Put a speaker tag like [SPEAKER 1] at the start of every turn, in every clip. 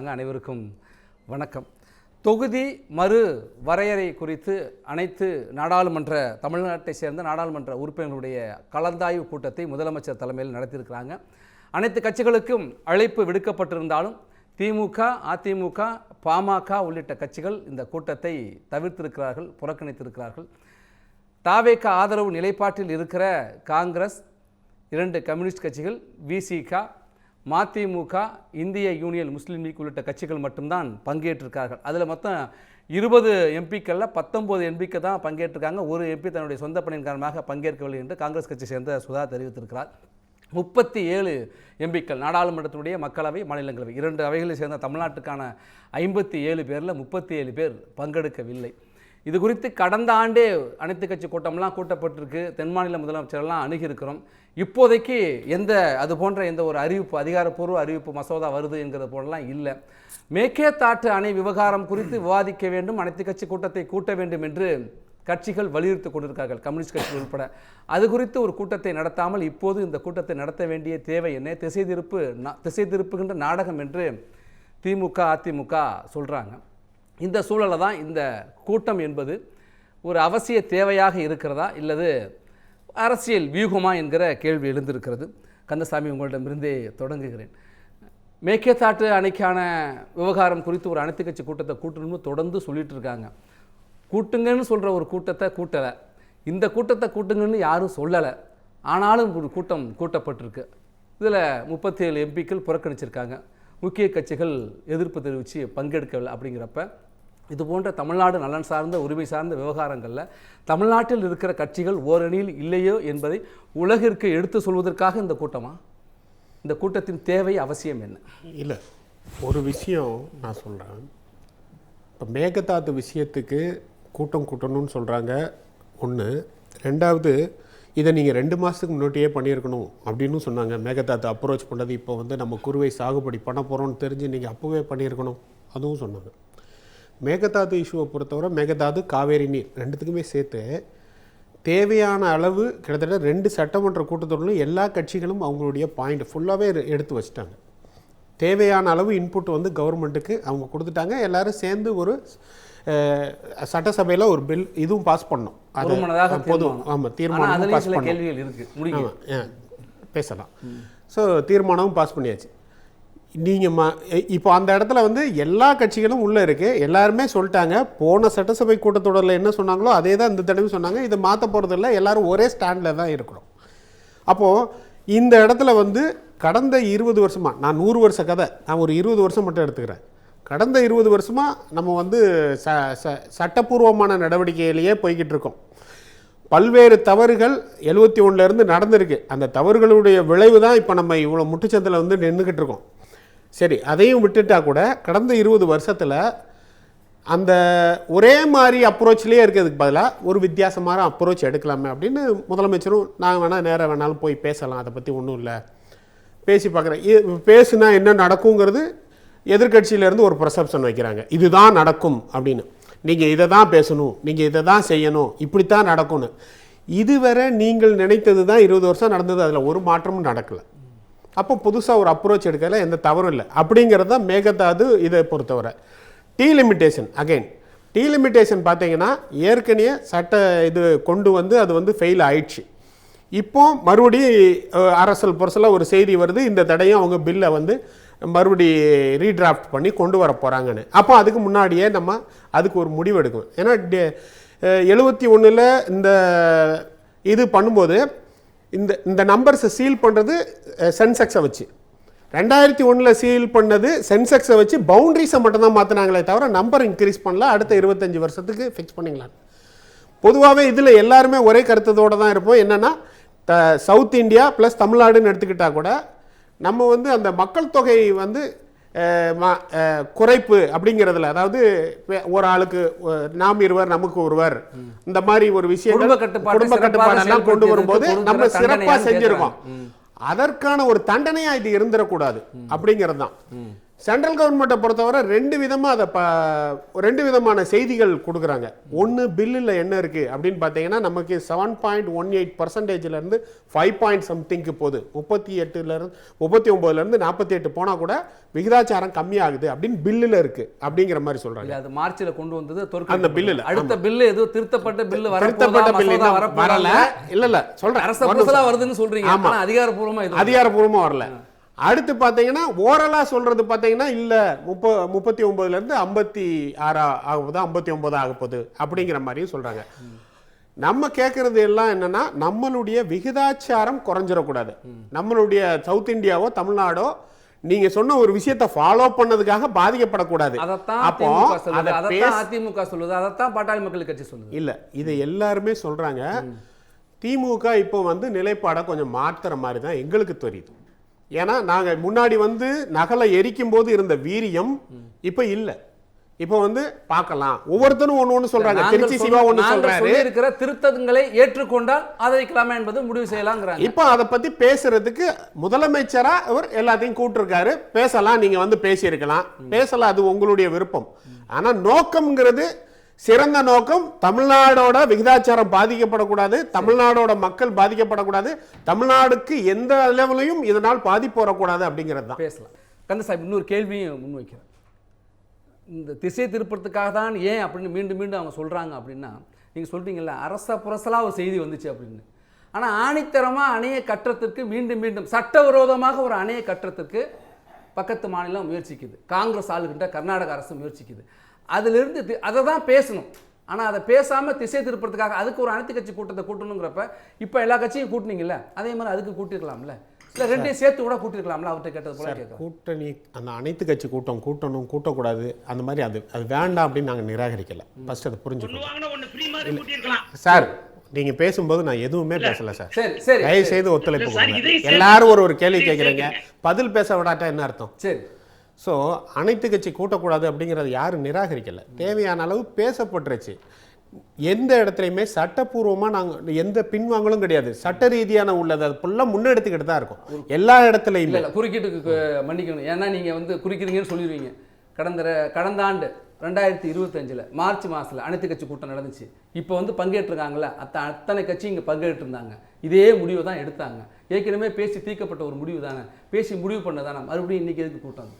[SPEAKER 1] இருக்காங்க. அனைவருக்கும் வணக்கம். தொகுதி மறு வரையறை குறித்து அனைத்து நாடாளுமன்ற தமிழ்நாட்டை சேர்ந்த நாடாளுமன்ற உறுப்பினர்களுடைய கலந்தாய்வு கூட்டத்தை முதலமைச்சர் தலைமையில் நடத்தியிருக்கிறாங்க. அனைத்து கட்சிகளுக்கும் அழைப்பு விடுக்கப்பட்டிருந்தாலும் திமுக, அதிமுக, பாமக உள்ளிட்ட கட்சிகள் இந்த கூட்டத்தை தவிர்த்திருக்கிறார்கள், புறக்கணித்திருக்கிறார்கள். தாவேக ஆதரவு நிலைப்பாட்டில் இருக்கிற காங்கிரஸ், 2 கம்யூனிஸ்ட் கட்சிகள், விசிக, மதிமுக, இந்திய யூனியன் முஸ்லீம் லீக் உள்ளிட்ட கட்சிகள் மட்டும்தான் பங்கேற்றிருக்கார்கள். அதில் மொத்தம் 20 எம்பிக்களில் 19 எம்பிக்கு தான் பங்கேற்றிருக்காங்க. ஒரு எம்பி தன்னுடைய சொந்த பணியின் காரணமாக பங்கேற்கவில்லை என்று காங்கிரஸ் கட்சி சேர்ந்த சுதா தெரிவித்திருக்கிறார். 37 எம்பிக்கள் நாடாளுமன்றத்தினுடைய மக்களவை, மாநிலங்களவை 2 அவைகளை சேர்ந்த தமிழ்நாட்டுக்கான 57 பேரில் 37 பேர் பங்கெடுக்கவில்லை. இது குறித்து கடந்த ஆண்டே அனைத்து கட்சி கூட்டம்லாம் கூட்டப்பட்டிருக்கு. தென் மாநில முதலமைச்சரெல்லாம் அணுகியிருக்கிறோம். இப்போதைக்கு அது போன்ற எந்த ஒரு அறிவிப்பு, அதிகாரப்பூர்வ அறிவிப்பு மசோதா வருது என்கிறது போலலாம் இல்லை. மேகேதாட்டு அணை விவகாரம் குறித்து விவாதிக்க வேண்டும், அனைத்து கட்சி கூட்டத்தை கூட்ட வேண்டும் என்று கட்சிகள் வலியுறுத்தி கொண்டிருக்கார்கள், கம்யூனிஸ்ட் கட்சிகள் உட்பட. அது குறித்து ஒரு கூட்டத்தை நடத்தாமல் இப்போது இந்த கூட்டத்தை நடத்த வேண்டிய தேவை என்ன? திசை திருப்புகின்ற நாடகம் என்று திமுக, அதிமுக சொல்கிறாங்க. இந்த சூழலில் தான் இந்த கூட்டம் என்பது ஒரு அவசிய தேவையாக இருக்கிறதா இல்லது அரசியல் வியூகமா என்கிற கேள்வி எழுந்திருக்கிறது. கந்தசாமி, உங்களிடமிருந்தே தொடங்குகிறேன். மேகேதாட்டு அணைக்கான விவகாரம் குறித்து ஒரு அனைத்து கட்சி கூட்டத்தை கூட்டணும்னு தொடர்ந்து சொல்லிட்டு இருக்காங்க. கூட்டுங்கன்னு சொல்கிற ஒரு கூட்டத்தை கூட்டலை, இந்த கூட்டத்தை கூட்டுங்கன்னு யாரும் சொல்லலை. ஆனாலும் ஒரு கூட்டம் கூட்டப்பட்டிருக்கு. இதில் 37 எம்பிக்கள் புறக்கணிச்சிருக்காங்க. முக்கிய கட்சிகள் எதிர்ப்பு தெரிவித்து பங்கெடுக்கவில்லை. அப்படிங்கிறப்ப இது போன்ற தமிழ்நாடு நலன் சார்ந்த, உரிமை சார்ந்த விவகாரங்களில் தமிழ்நாட்டில் இருக்கிற கட்சிகள் ஓரணியில் இல்லையோ என்பதை உலகிற்கு எடுத்து சொல்வதற்காக இந்த கூட்டமா? இந்த கூட்டத்தின் தேவை, அவசியம் என்ன?
[SPEAKER 2] இல்லை, ஒரு விஷயம் நான் சொல்கிறேன். இப்போ மேகதாது விஷயத்துக்கு கூட்டம் கூட்டணும்னு சொல்கிறாங்க ஒன்று. 2வது, இதை நீங்கள் 2 மாதத்துக்கு முன்னாடியே பண்ணியிருக்கணும் அப்படின்னு சொன்னாங்க. மேகதாது அப்ரோச் பண்ணது இப்போ நம்ம குறுவை சாகுபடி பண்ண போகிறோம்னு தெரிஞ்சு நீங்கள் அப்போவே பண்ணியிருக்கணும், அதுவும் சொன்னாங்க. மேகதாது இஷ்யூவை பொறுத்தவரை மேகதாது, காவேரி நீர் 2த்துக்குமே சேர்த்து தேவையான அளவு கிட்டத்தட்ட 2 சட்டமன்ற கூட்டத்தொடரில் எல்லா கட்சிகளும் அவங்களுடைய பாயிண்ட் ஃபுல்லாகவே எடுத்து வச்சுட்டாங்க. தேவையான அளவு இன்புட் கவர்மெண்ட்டுக்கு அவங்க கொடுத்துட்டாங்க. எல்லோரும் சேர்ந்து ஒரு சட்டசபையில் ஒரு பில் இதுவும் பாஸ் பண்ணோம். அது பொதுவும் தீர்மானம் பாஸ் பண்ணோம், பேசலாம். ஸோ தீர்மானமும் பாஸ் பண்ணியாச்சு. நீங்கள் இப்போ அந்த இடத்துல எல்லா கட்சிகளும் உள்ளே இருக்குது. எல்லாருமே சொல்லிட்டாங்க, போன சட்டசபை கூட்டத்தொடரில் என்ன சொன்னாங்களோ அதே தான் இந்த தடவை சொன்னாங்க. இதை மாற்ற போகிறதில்ல, எல்லோரும் ஒரே ஸ்டாண்டில் தான் இருக்கிறோம். அப்போது இந்த இடத்துல கடந்த 20 வருஷமாக, நான் 100 வருஷ கதை, நான் ஒரு 20 வருஷம் மட்டும் எடுத்துக்கிறேன். கடந்த 20 வருஷமாக நம்ம சட்டப்பூர்வமான நடவடிக்கையிலேயே போய்கிட்டு இருக்கோம். பல்வேறு தவறுகள் 71லேருந்து நடந்திருக்கு. அந்த தவறுகளுடைய விளைவு தான் இப்போ நம்ம இவ்வளோ முட்டுச்சந்தில் நின்றுக்கிட்டு இருக்கோம். சரி, அதையும் விட்டுட்டா கூட கடந்த 20 வருஷத்தில் அந்த ஒரே மாதிரி அப்ரோச்லேயே இருக்கிறதுக்கு பதிலாக ஒரு வித்தியாசமான அப்ரோச் எடுக்கலாமே அப்படின்னு முதலமைச்சரும், நான் வேணால் நேராக வேணாலும் போய் பேசலாம், அதை பற்றி ஒன்றும் இல்லை, பேசி பார்க்குறேன். பேசுனா என்ன நடக்குங்கிறது எதிர்கட்சியிலேருந்து ஒரு பர்செப்ஷன் வைக்கிறாங்க, இதுதான் நடக்கும் அப்படின்னு. நீங்கள் இதை தான் பேசணும், நீங்கள் இதை தான் செய்யணும், இப்படித்தான் நடக்கும்னு. இதுவரை நீங்கள் நினைத்தது தான் 20 வருஷம் நடந்தது, அதில் ஒரு மாற்றமும் நடக்கலை. அப்போ புதுசாக ஒரு அப்ரோச் எடுக்கல, எந்த தவறும் இல்லை அப்படிங்கிறது தான் மேகதாது. இதை பொறுத்தவரை டீ லிமிட்டேஷன் பார்த்தீங்கன்னா ஏற்கனவே சட்ட இது கொண்டு அது ஃபெயில் ஆயிடுச்சு. இப்போ மறுபடி அரசல் புரசலாக ஒரு செய்தி வருது, இந்த தடையும் அவங்க பில்லை மறுபடி ரீட்ராஃப்ட் பண்ணி கொண்டு வர போகிறாங்கன்னு. அப்போ அதுக்கு முன்னாடியே நம்ம அதுக்கு ஒரு முடிவு எடுக்கணும். ஏன்னா 71ல் இந்த இது பண்ணும்போது இந்த நம்பர்ஸை சீல் பண்ணுறது சென்செக்ஸை வச்சு, 2001 சீல் பண்ணது சென்செக்ஸை வச்சு பவுண்ட்ரிஸை மட்டும்தான் மாற்றினாங்களே தவிர நம்பர் இன்க்ரீஸ் பண்ணல. அடுத்த 25 வருஷத்துக்கு ஃபிக்ஸ் பண்ணிக்கலாம். பொதுவாகவே இதில் எல்லாருமே ஒரே கருத்தோடு தான் இருப்போம். என்னென்னா சவுத் இந்தியா ப்ளஸ் தமிழ்நாடுன்னு எடுத்துக்கிட்டால் கூட நம்ம அந்த மக்கள் தொகை குறைப்பு அப்படிங்கிறதுல, அதாவது ஒரு ஆளுக்கு நாம் இருவர் நமக்கு ஒருவர், இந்த மாதிரி ஒரு விஷயங்கள் குடும்ப கட்டுப்பாடெல்லாம் கொண்டு வரும்போது நம்ம சிறப்பாக செஞ்சிருக்கோம். அதற்கான ஒரு தண்டனையா இது இருந்துடக்கூடாது அப்படிங்கிறது தான். சென்ட்ரல் கவர்மெண்ட்டை பொறுத்தவரை ரெண்டு விதமான செய்திகள் கொடுக்குறாங்க. ஒன்று, பில்லில் என்ன இருக்குது அப்படின்னு பார்த்தீங்கன்னா நமக்கு 7.18%லேருந்து 5 போகுது. 39லேருந்து 48 போனால் கூட விகிதாச்சாரம் கம்மியாகுது அப்படின்னு பில்லில் இருக்குது அப்படிங்கிற மாதிரி சொல்கிறாங்க.
[SPEAKER 1] அது மார்ச்சில் கொண்டு வந்தது
[SPEAKER 2] அந்த பில்லில்.
[SPEAKER 1] அடுத்த பில்லு எதுவும் திருத்தப்பட்ட பில்லு
[SPEAKER 2] வரல. இல்லை சொல்கிறேன்,
[SPEAKER 1] அரசு வருதுன்னு சொல்கிறீங்க. ஆனால்
[SPEAKER 2] அதிகாரப்பூர்வமாக வரல. அடுத்து பார்த்தீங்கன்னா ஓரலா சொல்றது பார்த்தீங்கன்னா இல்லை 39லேருந்து 56 ஆகுது, 59 ஆக போகுது அப்படிங்கிற மாதிரியும் சொல்றாங்க. நம்ம கேட்கறது எல்லாம் என்னன்னா நம்மளுடைய விகிதாச்சாரம் குறைஞ்சிடக்கூடாது. நம்மளுடைய சவுத் இந்தியாவோ தமிழ்நாடோ நீங்க சொன்ன ஒரு விஷயத்தை ஃபாலோ பண்ணதுக்காக பாதிக்கப்படக்கூடாது.
[SPEAKER 1] அப்போ அதிமுக சொல்லுது, அதைத்தான் பாட்டாளி மக்கள் கட்சி சொல்லுது.
[SPEAKER 2] இல்ல, இதை எல்லாருமே சொல்றாங்க. திமுக இப்போ நிலைப்பாடை கொஞ்சம் மாற்றுற மாதிரி தான் எங்களுக்கு தெரியுது. ஏன்னா நாங்கள் முன்னாடி நகலை எரிக்கும் போது இருந்த வீரியம் இப்போ இல்லை. இப்போ பார்க்கலாம், ஒவ்வொருத்தரும் ஒன்று சொல்றாங்க. திருச்சி சிவா ஒன்று சொல்றாரு,
[SPEAKER 1] இருக்கிற திருத்தங்களை ஏற்றுக்கொண்டால் ஆதரிக்கலாமா என்பது முடிவு செய்யலாங்கிறாங்க.
[SPEAKER 2] இப்போ அதை பத்தி பேசுறதுக்கு முதலமைச்சரா அவர் எல்லாத்தையும் கூட்டிருக்காரு. பேசலாம், நீங்க பேசியிருக்கலாம், பேசலாம், அது உங்களுடைய விருப்பம். ஆனா நோக்கம்ங்கிறது சிறந்த நோக்கம் தமிழ்நாடோட விகிதாச்சாரம் பாதிக்கப்படக்கூடாது, தமிழ்நாடோட மக்கள் பாதிக்கப்படக்கூடாது, தமிழ்நாடுக்கு எந்த அளவுலையும் இதனால் பாதிப்பு வரக்கூடாது அப்படிங்கிறது தான்.
[SPEAKER 1] பேசலாம். கந்தசாமி, இன்னொரு கேள்வியும் முன்வைக்கிறேன். இந்த திசை திருப்பத்துக்காக தான் ஏன் அப்படின்னு மீண்டும் மீண்டும் அவங்க சொல்கிறாங்க அப்படின்னா, நீங்கள் சொல்கிறீங்கல்ல அரச புரசலாக ஒரு செய்தி வந்துச்சு அப்படின்னு. ஆனால் ஆணித்தரமாக அணையை கட்டுறதுக்கு மீண்டும் மீண்டும் சட்டவிரோதமாக ஒரு அணையை கட்டுறதுக்கு பக்கத்து மாநிலம் முயற்சிக்குது. காங்கிரஸ் ஆளுகின்ற கர்நாடக அரசு முயற்சிக்குது. அதிலிருந்து அதை தான் பேசணும். ஆனால் அதை பேசாமல் திசை திருப்பறதுக்காக அதுக்கு ஒரு அனைத்து கட்சி கூட்டத்தை கூட்டணுங்கிறப்ப இப்போ எல்லா கட்சியும் கூட்டினீங்கல்ல, அதே மாதிரி அதுக்கு கூட்டிருக்கலாம்ல, இல்லை ரெண்டையும் சேர்த்து கூட கூட்டிருக்கலாம்ல. அவர்கிட்ட கேட்டது போல கேட்கலாம்.
[SPEAKER 2] கூட்டணி அந்த அனைத்து கட்சி கூட்டணும் கூட்டக்கூடாது அந்த மாதிரி அது வேண்டாம் அப்படின்னு நாங்கள் நிராகரிக்கல. ஃபர்ஸ்ட் அதை புரிஞ்சுக்கணும் சார். நீங்க பேசும்போது நான் எதுவுமே பேசல சார். தயவு செய்து ஒத்துழைப்பு கொடுங்க. எல்லாரும் ஒரு கேள்வி கேட்குறீங்க, பதில் பேச விடாட்டா என்ன அர்த்தம்? சரி. ஸோ அனைத்து கட்சி கூட்டக்கூடாது அப்படிங்கிறது யாரும் நிராகரிக்கலை. தேவையான அளவு பேசப்பட்டுருச்சு. எந்த இடத்துலையுமே சட்டப்பூர்வமாக நாங்கள் எந்த பின்வாங்கலும் கிடையாது. சட்ட ரீதியான உள்ளது அது ஃபுல்லாக முன்னெடுத்துக்கிட்டு தான் இருக்கும் எல்லா இடத்துலையுமே.
[SPEAKER 1] குறுக்கீட்டுக்கு மன்னிக்கணும், ஏன்னா நீங்கள் குறிக்கிறீங்கன்னு சொல்லிடுவீங்க. கடந்த ஆண்டு 2025 மார்ச் மாதத்தில் அனைத்து கட்சி கூட்டம் நடந்துச்சு. இப்போ பங்கேற்றிருக்காங்களே அத்தனை கட்சி இங்கே பங்கேற்றிருந்தாங்க. இதே முடிவு தான் எடுத்தாங்க. ஏற்கனவே பேசி தீர்க்கப்பட்ட ஒரு முடிவு தானே, பேசி முடிவு பண்ணதானே, மறுபடியும் இன்றைக்கி எதுக்கு கூட்டம்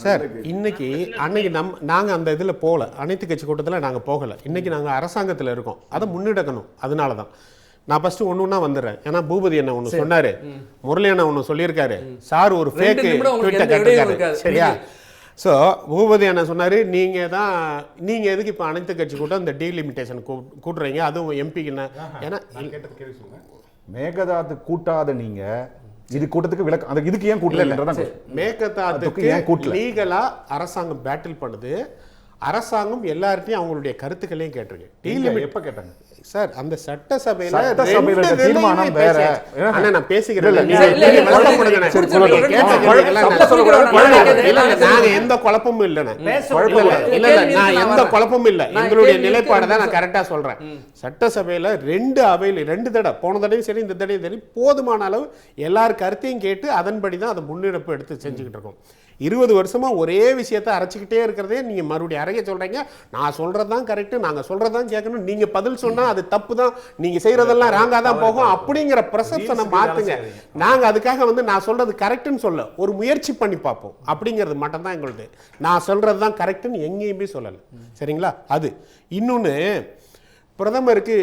[SPEAKER 2] சார்? அன்னைக்கு நாங்கள் அந்த இதில் போகல, அனைத்து கட்சி கூட்டத்தில் நாங்கள் போகலை. இன்றைக்கி நாங்கள் அரசாங்கத்தில் இருக்கோம், அதை முன்னெடுக்கணும். அதனால தான் நான் ஃபஸ்ட்டு ஒன்றுனா வந்துடுறேன். ஏன்னா பூபதி என்ன ஒன்று சொன்னார், முரளி அண்ணா ஒன்று சொல்லியிருக்காரு, சார் ஒரு ஃபேக் ட்வீட்டை கேட்டிருக்காரு, சரியா? ஸோ பூபதி என்ன சொன்னார், நீங்கள் எதுக்கு இப்போ அனைத்து கட்சி கூட்டம் இந்த டீலிமிட்டேஷன் கூட்டுறீங்க, அதுவும் எம்பிக்குன்னா? ஏன்னா
[SPEAKER 3] மேகதாது கூட்டாத நீங்கள் இது கூட்டத்துக்கு விளக்கம், அந்த இதுக்கு ஏன் கூட்டல?
[SPEAKER 2] மேகதாதுக்கு லீகலா அரசாங்கம் பேட்டில் பண்ணுது. அரசாங்கம் எல்லார்ட்டையும் அவங்களுடைய கருத்துக்களையும் கேட்டிருக்கு.
[SPEAKER 3] எப்ப கேட்டாங்க
[SPEAKER 2] சார்? அந்த சட்டசபையில
[SPEAKER 3] தீர்மானம் வேற.
[SPEAKER 2] நான் பேசிக்கிறேன், நாங்க எந்த குழப்பமும் இல்லைண்ணா, நான் எந்த குழப்பமும் இல்லை. எங்களுடைய நிலைப்பாடு தான் நான் கரெக்டா சொல்றேன். சட்டசபையில 2 அவையில் 2 தடவை, போன தடவையும் சரி இந்த தடவையும் சரி, போதுமான அளவு எல்லார் கருத்தையும் கேட்டு அதன்படி தான் அதை முன்னெடுப்பு எடுத்து செஞ்சுக்கிட்டு இருக்கோம். 20 வருஷமா ஒரே விஷயத்தை அரைச்சிக்கிட்டே இருக்கிறதே நீங்க மறுபடியும் அரைக்க சொல்றீங்க. நான் சொல்றதுதான் கரெக்ட், நாங்க சொல்றதான் கேட்கணும், நீங்க பதில் சொன்னா அது தப்பு தான், நீங்க செய்யறதெல்லாம் ராங்கா தான் போகும் அப்படிங்கிற பெர்செப்ஷனை மாத்துங்க. நாங்க அதுக்காக நான் சொல்றது கரெக்ட்னு சொல்ல, ஒரு முயற்சி பண்ணி பார்ப்போம் அப்படிங்கிறது மட்டும் தான் எங்களுது. நான் சொல்றது தான் கரெக்ட்னு எங்கேயுமே சொல்லலை, சரிங்களா? அது இன்னொன்று, பிரதமருக்கு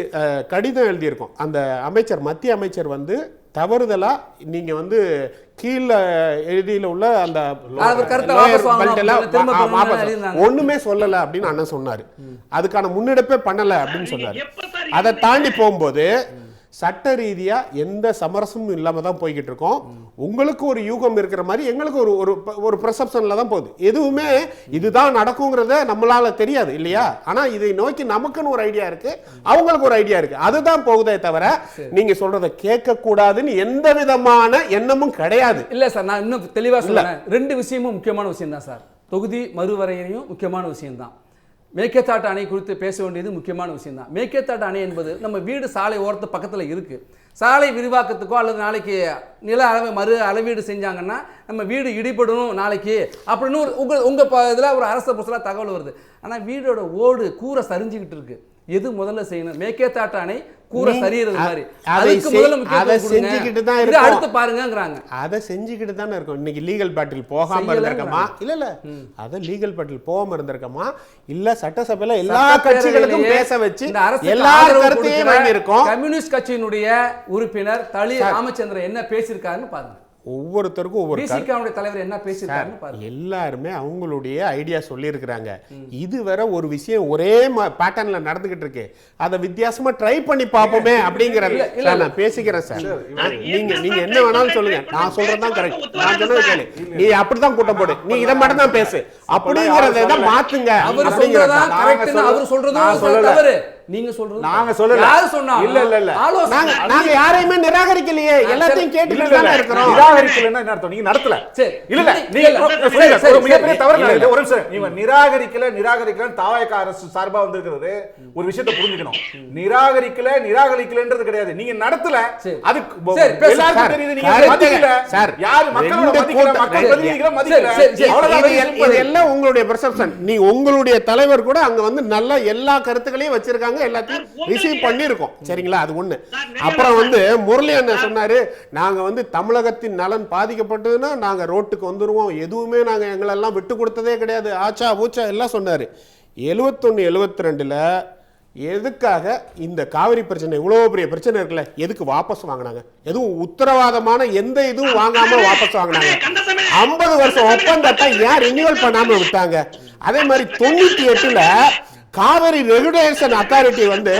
[SPEAKER 2] கடிதம் எழுதியிருக்கோம். அந்த அமைச்சர், மத்திய அமைச்சர் தவறுதலா நீங்க கீழே எழுதியில உள்ள அந்த ஒண்ணுமே சொல்லல அப்படின்னு அண்ணன் சொன்னாரு. அதுக்கான முன்னெடுப்பே பண்ணல அப்படின்னு சொன்னாரு. அதை தாண்டி போகும்போது சட்ட ரீதியா எந்த சமரசமும் இல்லாம தான் போய்கிட்டு இருக்கோம். உங்களுக்கு ஒரு யூகம் இருக்கிற மாதிரி எங்களுக்கு ஒரு பெர்செப்ஷன்ல தான் போகுது. எதுவுமே இதுதான் நடக்குங்கிறத நம்மளால தெரியாது இல்லையா? ஆனா இதை நோக்கி நமக்குன்னு ஒரு ஐடியா இருக்கு, அவங்களுக்கு ஒரு ஐடியா இருக்கு, அதுதான் போகுதே தவிர நீங்க சொல்றதை கேட்க கூடாதுன்னு எந்த விதமான எண்ணமும் கிடையாது.
[SPEAKER 1] இல்ல சார், நான் இன்னும் தெளிவா சொல்றேன். 2 விஷயமும் முக்கியமான விஷயம் தான் சார். தொகுதி மறுவரையறையும் முக்கியமான விஷயம் தான். மேகதாட்டு அணை குறித்து பேச வேண்டியது முக்கியமான விஷயம் தான். மேகதாட்டு அணை என்பது நம்ம வீடு சாலை ஓரத்து பக்கத்தில் இருக்குது. சாலை விரிவாக்கத்துக்கோ அல்லது நாளைக்கு நில மறு அளவீடு செஞ்சாங்கன்னா நம்ம வீடு இடிபடணும் நாளைக்கு அப்படின்னு உங்கள் இதில் ஒரு அரசு புதுசாக தகவல் வருது. ஆனால் வீடோட ஓடு கூரை சரிஞ்சுக்கிட்டு இருக்கு. எது முதல்ல செய்யணும்? மேற்கேத்தாட்டு அணை கூரை சரியறது மாதிரி அதுக்கு முதல்ல
[SPEAKER 2] செஞ்சுக்கிட்டு தான் இருக்கு.
[SPEAKER 1] அடுத்து பாருங்கங்கறாங்க.
[SPEAKER 2] அதை செஞ்சுக்கிட்டு தானே இருக்கும். இன்னைக்கு லீகல் பேட்டில் போகாம இருந்திருக்கமா? இல்ல அதை லீகல் பேட்டில் போகாம இருந்திருக்கமா? இல்ல சட்டசபையில எல்லா கட்சிகளுக்கும் பேச வச்சு எல்லா கருத்தையும் வாங்கி இருக்கோம்.
[SPEAKER 1] கம்யூனிஸ்ட் கட்சியினுடைய உறுப்பினர் தளி ராமச்சந்திரன் என்ன பேசியிருக்காருன்னு பாருங்க.
[SPEAKER 2] ஒவ்வொருத்தருக்கும் ஒவ்வொரு
[SPEAKER 1] தலைவர் என்ன பேசியிருக்காருன்னு பாருங்க.
[SPEAKER 2] எல்லாருமே அவங்களுடைய ஐடியா சொல்லியிருக்கிறாங்க. இது வேற ஒரு விஷயம் ஒரே பேட்டர்ன்ல நடந்துகிட்டு இருக்கு. அதை வித்தியாசமா ட்ரை பண்ணி பார்ப்போமே அப்படிங்கறது நான் பேசிக்கிறேன் சார். நீங்க என்ன வேணாலும் சொல்லுங்க, நான் சொல்றதுதான் கரெக்ட். நான் சொன்னது கேளு, நீ அப்படிதான் கூட்டம் போடு, நீ இதை மட்டும் தான் பேசு அப்படிங்கறத மாத்துங்க.
[SPEAKER 1] அவர் சொல்றதுதான் கரெக்ட், அவர் சொல்றதும் தவறு. நீங்க சொல்றது
[SPEAKER 3] நாங்க சொல்லல.
[SPEAKER 1] யார் சொன்னா?
[SPEAKER 3] இல்ல
[SPEAKER 2] நாங்க யாரையுமே நிராகரிக்கலையே, எல்லாத்தையும் கேட்டுட்டு தான் இருக்கோம்.
[SPEAKER 3] நிராகரிக்கலன்னா என்ன அர்த்தம்? நீங்க நடத்தல. இல்ல நீங்க ஒரு மிகப்பெரிய தவறு நடக்குது. ஒரு நிமிஷம், நீங்க நிராகரிக்கல தாவேக அரசு சார்பா வந்திருக்கிறது ஒரு விஷயத்தை புரிஞ்சுக்கணும். நிராகரிக்கலன்றது கிடையாது, நீங்க நடத்தல. அது எல்லாருக்கும் தெரியுது. நீங்க மதிக்கல சார். யார் மக்களோட மதிக்கல, மக்கள் பிரதிநிதிகளை மதிக்கல. அவ்வளவுதான்.
[SPEAKER 2] இதெல்லாம் உங்களுடைய பெர்செப்ஷன். நீ உங்களுடைய தலைவர் கூட அங்க வந்து நல்ல எல்லா கருத்துக்களையும் வச்சிருக்காங்க, எல்லாத்தையும் ரிசீவ் பண்ணிருக்கோம். சரிங்களா? அது ஒண்ணு. அப்புறம் வந்து முரளி அண்ணன் சொன்னாரு, நாங்க வந்து தமிழகத்தின் நலன் பாதிக்கப்பட்டதுன்னா நாங்க ரோட்டுக்கு வந்துருவோம், எதுவுமே நாங்க எங்களெல்லாம் விட்டு கொடுத்ததே கிடையாது, ஆச்சா பூச்சா எல்லாம் சொன்னாரு. 71 72ல எதுக்காக இந்த காவிரி பிரச்சனை இவ்வளவு பெரிய பிரச்சனை இருக்குல்ல, எதுக்கு வாபஸ் வாங்கினாங்க? எதுவும் உத்தரவாதமான எந்த இதுவும் வாங்காம வாபஸ் வாங்கினாங்க. 50 வருஷம் ஒப்பந்தத்தை ஏன் ரினியூவல் பண்ணாம விட்டாங்க? அதே மாதிரி 98ல காவிரி ரெகுலேஷன் அத்தாரிட்டி வந்து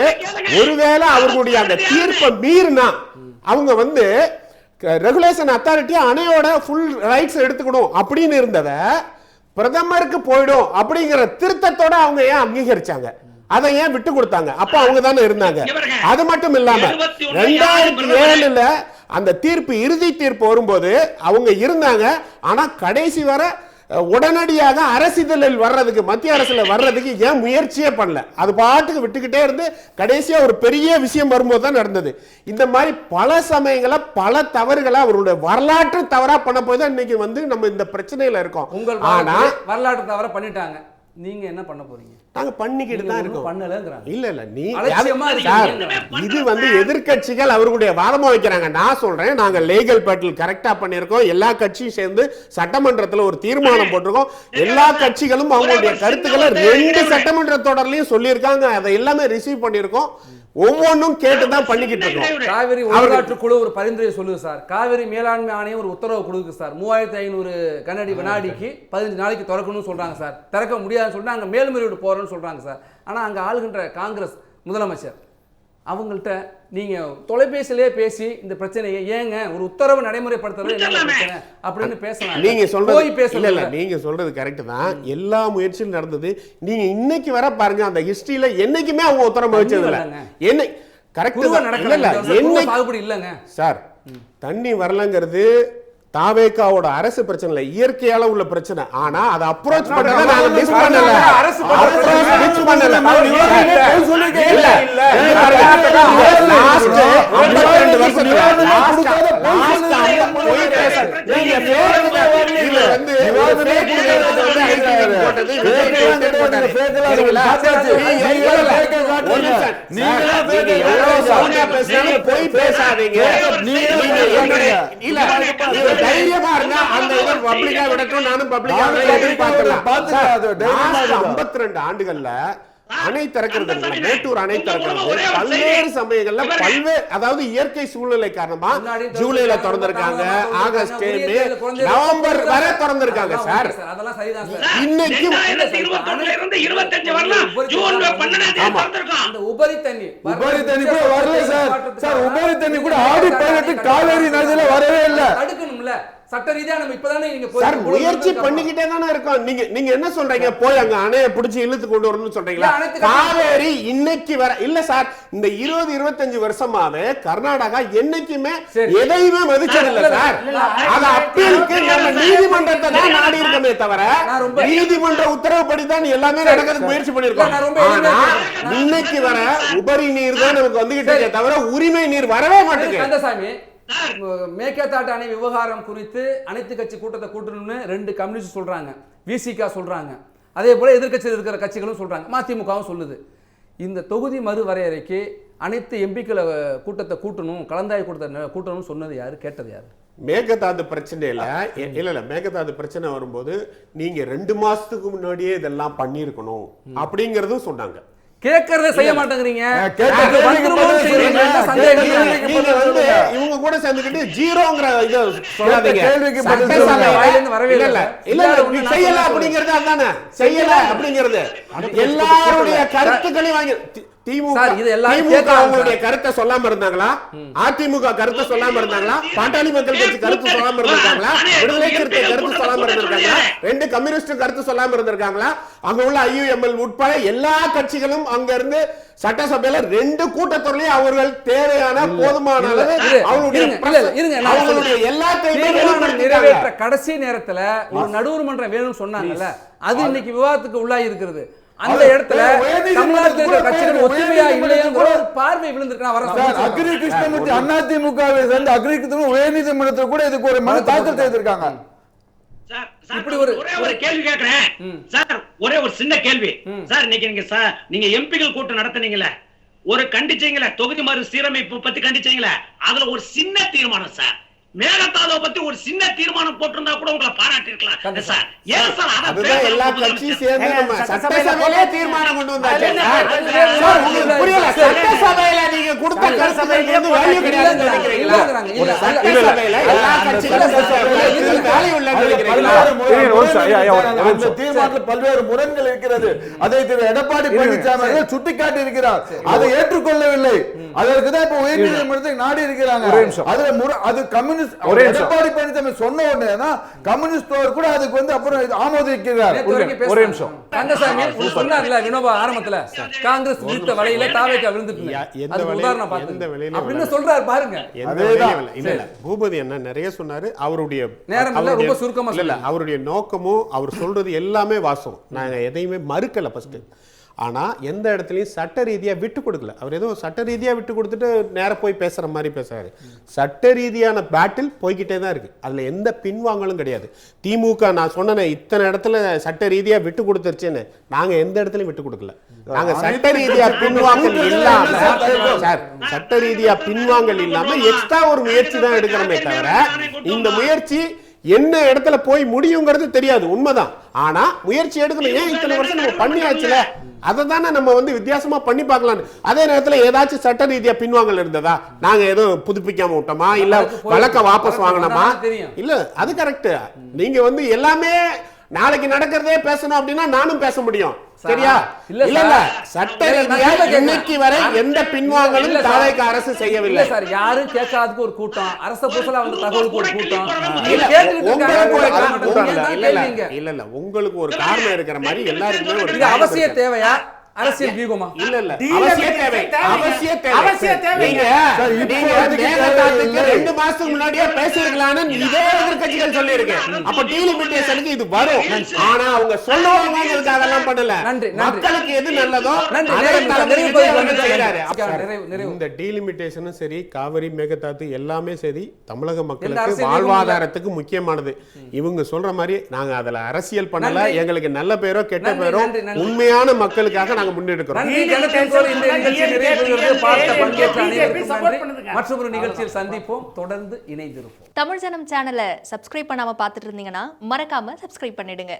[SPEAKER 2] ஒருவேளை அவர்களுடைய அந்த தீர்ப்பை மீறினா அவங்க வந்து ரெகுலேஷன் அத்தாரிட்டி அணையோட ஃபுல் ரைட்ஸ் எடுத்துக்கணும் அப்படின்னு இருந்தத பிரதமருக்கு போயிடும் அப்படிங்கிற திருத்தத்தோட அவங்க ஏன் அங்கீகரிச்சாங்க? அதை ஏன் விட்டு கொடுத்தாங்க? அப்ப அவங்க தானே இருந்தாங்க. அது மட்டும் இல்லாம 2007ல அந்த தீர்ப்பு, இறுதி தீர்ப்பு வரும்போது அவங்க இருந்தாங்க. ஆனா கடைசி வர உடனடியாக அரசிதழில் வர்றதுக்கு, மத்திய அரசுல வர்றதுக்கு ஏன் முயற்சியே பண்ணல? அது பாட்டுக்கு விட்டுக்கிட்டே இருந்து கடைசியா ஒரு பெரிய விஷயம் வரும்போது தான் நடந்தது. இந்த மாதிரி பல சமயங்கள பல தவறுகளை அவருடைய வரலாற்று தவறா பண்ண போய் தான் இன்னைக்கு வந்து நம்ம இந்த பிரச்சனையில இருக்கோம். ஆனா
[SPEAKER 1] வரலாற்று தவற பண்ணிட்டாங்க. நீங்க என்ன பண்ண போறீங்க?
[SPEAKER 2] நாங்க பண்ணிக்கிட்டு தான் இருக்கோம்.
[SPEAKER 1] பண்ணலங்கறாங்க.
[SPEAKER 2] இல்ல நீ இது வந்து எதிர்க்கட்சிகள் அவர்களுடைய வாதமா வைக்கிறாங்க. நான் சொல்றேன், நாங்க லீகல் பேட்டில் கரெக்டா பண்ணிருக்கோம். எல்லா கட்சியும் சேர்ந்து சட்டமன்றத்துல ஒரு தீர்மானம் போட்டிருக்கோம். எல்லா கட்சிகளும் அவங்களுடைய கருத்துக்களை 2 சட்டமன்ற தொடர்லயும் சொல்லியிருக்காங்க. அதை எல்லாமே ரிசீவ் பண்ணிருக்கோம். ஒவ்வொன்றும் கேட்டுதான் பண்ணிக்கிட்டு இருக்கோம்.
[SPEAKER 1] காவிரி ஒழுங்காற்று குழு ஒரு பரிந்துரை சொல்லுது சார். காவிரி மேலாண்மை ஆணையம் ஒரு உத்தரவு கொடுக்கு சார். 3500 கனஅடி வினாடிக்கு 15 நாளைக்கு திறக்கணும்னு சொல்றாங்க சார். திறக்க முடியாதுன்னு சொல்லிட்டு அங்க மேல்முறையீடு போறோம்னு சொல்றாங்க சார். ஆனா அங்க ஆளுகின்ற காங்கிரஸ் முதலமைச்சர் அவங்கள்ட்ட நீங்க தொலைபேசியிலே பேசி இந்த பிரச்சனையை ஏங்க ஒரு உத்தரவு நடைமுறைப்படுத்துறது என்ன பிரச்சனை அப்படின்னு பேசலாம்.
[SPEAKER 2] நீங்க சொல்றது இல்ல, நீங்க சொல்றது கரெக்ட் தான். எல்லா முயற்சியும் நடந்தது. நீங்க இன்னைக்கு வர பாருங்க, அந்த ஹிஸ்டரியில என்னைக்குமே அவங்க உத்தரவு வச்சது இல்ல. என்ன கரெக்ட்
[SPEAKER 1] இல்லங்க
[SPEAKER 2] சார், தண்ணி வரலங்கிறது தாவேகாவோட அரசு பிரச்சனை இல்ல, இயற்கையால உள்ள பிரச்சனை. ஆனா அதை அப்ரோச் பண்ணத நாங்க மிஸ் பண்ணல. அரசு மிஸ் பண்ணல. இல்ல லாஸ்ட் 52 வருஷத்துல லாஸ்ட் போய் பேச நீங்க இதுல வந்து போய் பேசாதீங்க. இல்ல தைரியமா இருந்தா அந்த இவர் பப்ளிக்கா விடட்டும், நானும் பப்ளிக்கா எதிர்பார்க்கலாம். 52 ஆண்டுகள்ல அணை திறக்கிறது, மேட்டூர் அணை திறக்கிறது பல்வேறு சமயங்கள்ல பல்வேறு, அதாவது இயற்கை சூழ்நிலை காரணமா ஜூலைல திறந்திருக்காங்க, ஆகஸ்ட், மே, நவம்பர் வரை திறந்திருக்காங்க சார். இன்னைக்கு
[SPEAKER 1] உபரி தண்ணி
[SPEAKER 4] கூட வரல சார். சார் உபரி தண்ணி கூட ஆடி 18 காவேரி நதியில வரவே இல்லை.
[SPEAKER 1] இல்ல சட்ட ரீதியா நம்ம இப்பதானே நீங்க
[SPEAKER 2] சார் முயற்சி பண்ணிக்கிட்டே தானே இருக்கோம். நீங்க என்ன சொல்றீங்க, போய் அங்க அணைய பிடிச்சி இழுத்து கொண்டு வரணும்னு சொல்றீங்களா? காவேரி இன்னைக்கு வர இல்ல சார், இந்த 20-25 வருஷமாவே கர்நாடகா என்னைக்குமே எதையுமே மதிச்சது இல்ல சார். அது அப்பீலுக்கு நம்ம நீதிமன்றத்தை தான் நாடி இருக்கமே தவிர நீதிமன்ற உத்தரவுப்படி தான் எல்லாமே நடக்கிறதுக்கு முயற்சி பண்ணிருக்கோம். ஆனா இன்னைக்கு வர உபரி நீர் தான் நமக்கு வந்துகிட்டு இருக்கே தவிர உரிமை நீர் வரவே மாட்டேங்குது.
[SPEAKER 1] மேகதாட்டு அணை விவகாரம் குறித்து அனைத்து கட்சி கூட்டத்தை கூட்டணும்னு 2 கம்யூனிஸ்ட் சொல்றாங்க, விசிக சொல்றாங்க, அதே போல எதிர்க்கட்சியில் இருக்கிற கட்சிகளும் சொல்றாங்க, மதிமுகவும் சொல்லுது. இந்த தொகுதி மறுவரையறைக்கு அனைத்து எம்பிக்கள் கூட்டத்தை கூட்டணும், கலந்தாய்வு கூட்டத்தை கூட்டணும்னு சொன்னது யாரு, கேட்டது யாரு?
[SPEAKER 2] மேகதாது பிரச்சனை இல்ல மேகதாது பிரச்சனை வரும்போது நீங்க 2 மாசத்துக்கு முன்னாடியே இதெல்லாம் பண்ணிருக்கணும் அப்படிங்கறதும் சொன்னாங்க.
[SPEAKER 1] கேட்கறத செய்ய மாட்டேங்கிறீங்க.
[SPEAKER 2] இவங்க கூட சேர்ந்துக்கிட்டு ஜீரோங்கிற இத சொல்லாதீங்க. செய்யல அப்படிங்கிறது அதானே, செய்யல அப்படிங்கிறது எல்லாருடைய கருத்துக்களையும் வாங்கி திமுக அவங்களுடைய கருத்தை சொல்லாம இருந்தாங்களா? அதிமுக கருத்தை சொல்லாம இருந்தாங்களா? பாட்டாளி மக்கள் கட்சி கருத்து சொல்லாம இருந்திருக்காங்களா? விடுதலை சிறுத்தை கருத்து சொல்லாம இருந்திருக்காங்களா? 2 கம்யூனிஸ்ட் கருத்து சொல்லாம இருந்திருக்காங்களா? அங்க உள்ள IUML உட்பட எல்லா கட்சிகளும் அங்க இருந்து சட்டசபையில 2 கூட்டத்தொடர்லயும் அவர்கள் தேவையான போதுமான அளவு அவங்களுடைய எல்லாத்தையுமே
[SPEAKER 1] நிறைவேற்ற கடைசி நேரத்துல ஒரு நடுவர் மன்றம் வேணும்னு சொன்னாங்கல்ல, அது இன்னைக்கு விவாதத்துக்கு உள்ளாகி இருக்கிறது. அந்த இடத்துல தமிழ்நாட்டில் இருக்கிற கட்சிகள் ஒத்துமையா இல்லையாங்கிற ஒரு பார்வை விழுந்திருக்காங்க.
[SPEAKER 4] அக்ரி கிருஷ்ணமூர்த்தி அதிமுகவை சேர்ந்த அக்ரி கிருஷ்ணமூர்த்தி உயர்நீதிமன்றத்தில் கூட இதுக்கு ஒரு மனு தாக்கல் செய்திருக்காங்க.
[SPEAKER 5] இப்படி ஒரு கேள்வி கேட்கிறேன் சார், ஒரே ஒரு சின்ன கேள்வி சார். நீங்க எம்பிகள் கூட்டம் நடத்துனீங்கல்ல, ஒரு கண்டிச்சீங்களே தொகுதி மறு சீரமைப்பு பத்தி கண்டிச்சீங்களே, அதுல ஒரு சின்ன தீர்மானம் சார், மேகதாதுவை பத்தி ஒரு சின்ன தீர்மானம் போட்டிருந்தா கூட உங்களை பாராட்டி இருக்கலாம் சார். ஏன் சார்
[SPEAKER 2] அதுதான் எல்லா கட்சியும் சேர்ந்து நம்ம சட்டசபையிலே தீர்மானம் கொண்டு வந்தாச்சு. புரியல, சட்டசபையில நீங்க கொடுத்த கருத்துக்களுக்கு வந்து வேல்யூ கிடையாதுன்னு நினைக்கிறீங்களா? சட்டசபையில எல்லா கட்சிகளும் வேல்யூ இல்லைன்னு நினைக்கிறீங்களா?
[SPEAKER 4] அந்த தீர்மானத்தில் பல்வேறு முரண்கள் இருக்கிறது. அதை திரு எடப்பாடி பழனிசாமி அவர்கள் சுட்டிக்காட்டி இருக்கிறார். அதை ஏற்றுக்கொள்ளவில்லை. அதற்கு தான் இப்ப உயர்நீதிமன்றத்தை நாடி இருக்கிறாங்க. அதுல அது கம்யூனிஸ்ட் எடப்பாடி பழனிசாமி சொன்ன உடனே தான் கம்யூனிஸ்ட் கூட அதுக்கு வந்து அப்புறம் ஆமோதிக்கிறார்.
[SPEAKER 1] ஒரே நிமிஷம் கந்தசாமி சொன்னார்ல வினோபா ஆரம்பத்துல, காங்கிரஸ் விழுத்த வலையில தாவேக்கா விழுந்துட்டு உதாரணம் பார்த்து அப்படின்னு சொல்றாரு பாருங்க.
[SPEAKER 2] இல்ல பூபதி என்ன நிறைய சொன்னாரு. அவருடைய
[SPEAKER 1] நேரம் இல்ல, ரொம்ப சுருக்கமா
[SPEAKER 2] இல்ல, அவருடைய நோக்கமும் அவர் சொல்றது எல்லாமே வாசம். நாங்க எதையுமே மறுக்கல ஃபர்ஸ்ட். ஆனா எந்த இடத்துலயும் சட்ட ரீதியா விட்டு கொடுக்கல. அவர் ஏதோ சட்ட ரீதியா விட்டு கொடுத்துட்டு நேரம் போய் பேசுற மாதிரி பேசுறாரு. சட்ட ரீதியான பேட்டில் போய்கிட்டே தான் இருக்கு. அதுல எந்த பின்வாங்கலும் கிடையாது. திமுக நான் சொன்னேன் இத்தனை இடத்துல சட்ட ரீதியா விட்டு கொடுத்துருச்சுன்னு, நாங்க எந்த இடத்துலயும் விட்டு கொடுக்கல. நாங்க சட்ட ரீதியா பின்வாங்கல் இல்லாம சார், சட்ட ரீதியா பின்வாங்கல் இல்லாம எக்ஸ்ட்ரா ஒரு முயற்சி தான் எடுக்கிறோமே தவிர இந்த முயற்சி என்ன இடத்துல போய் முடியுங்கிறது தெரியாது, உண்மைதான். ஆனா முயற்சி எடுக்கணும். ஏன் இத்தனை வருஷம் நம்ம பண்ணியாச்சுல, அதை தானே நம்ம வந்து வித்தியாசமா பண்ணி பார்க்கலாம். அதே நேரத்தில் ஏதாச்சும் சட்ட ரீதியா பின்வாங்கல் இருந்ததா? நாங்க எதுவும் புதுப்பிக்காம விட்டோமா, இல்ல வழக்க வாபஸ் வாங்கினோமா? இல்ல, அது கரெக்ட். நீங்க வந்து எல்லாமே நாளைக்கு நடக்கிறதே பேசணும் அப்படின்னா நானும் பேச முடியும், சரியா? இல்ல சட்ட ரீதியா இன்னைக்கு வரை எந்த பின்வாங்கலும் தாவேக அரசு செய்யவில்லை
[SPEAKER 1] சார். யாரும் கேட்காததுக்கு ஒரு கூட்டம், அரச புதுசல வந்து தகவலுக்கு ஒரு கூட்டம்.
[SPEAKER 2] இல்ல உங்களுக்கு ஒரு காரணம் இருக்கிற மாதிரி எல்லாருக்குமே ஒரு
[SPEAKER 1] அவசிய தேவையா? அரசியல் வியூகமா?
[SPEAKER 2] இல்ல அவசிய தேவை. நீங்க 2 மாசத்துக்கு முன்னாடியே பேசிருக்கலாம்னு இதே எதிர்க்கட்சிகள் சொல்லி இருக்கு. அப்ப டீலிமிட்டேஷனுக்கு இது வரும். ஆனா அவங்க சொல்லுவாங்க அதெல்லாம் பண்ணல. மக்களுக்கு எது நல்லதோ இந்த டீலிமிட்டேஷனும் சரி, காவிரி மேகதாது எல்லாமே சரி தமிழக மக்களுக்கு வாழ்வாதாரத்துக்கு முக்கியமானது. இவங்க சொல்ற மாதிரி நாங்க அதுல அரசியல் பண்ணல. எங்களுக்கு நல்ல பேரோ கெட்ட பேரோ உண்மையான மக்களுக்காக முன்னெடுக்கிறோம்.
[SPEAKER 1] மற்றொரு நிகழ்ச்சியில் சந்திப்போம். தொடர்ந்து இணைந்திருப்போம்.
[SPEAKER 6] தமிழ் ஜனம் சேனலை சப்ஸ்கிரைப் பண்ணாம பார்த்துட்டு இருந்தீங்கன்னா மறக்காம சப்ஸ்கிரைப் பண்ணிடுங்க.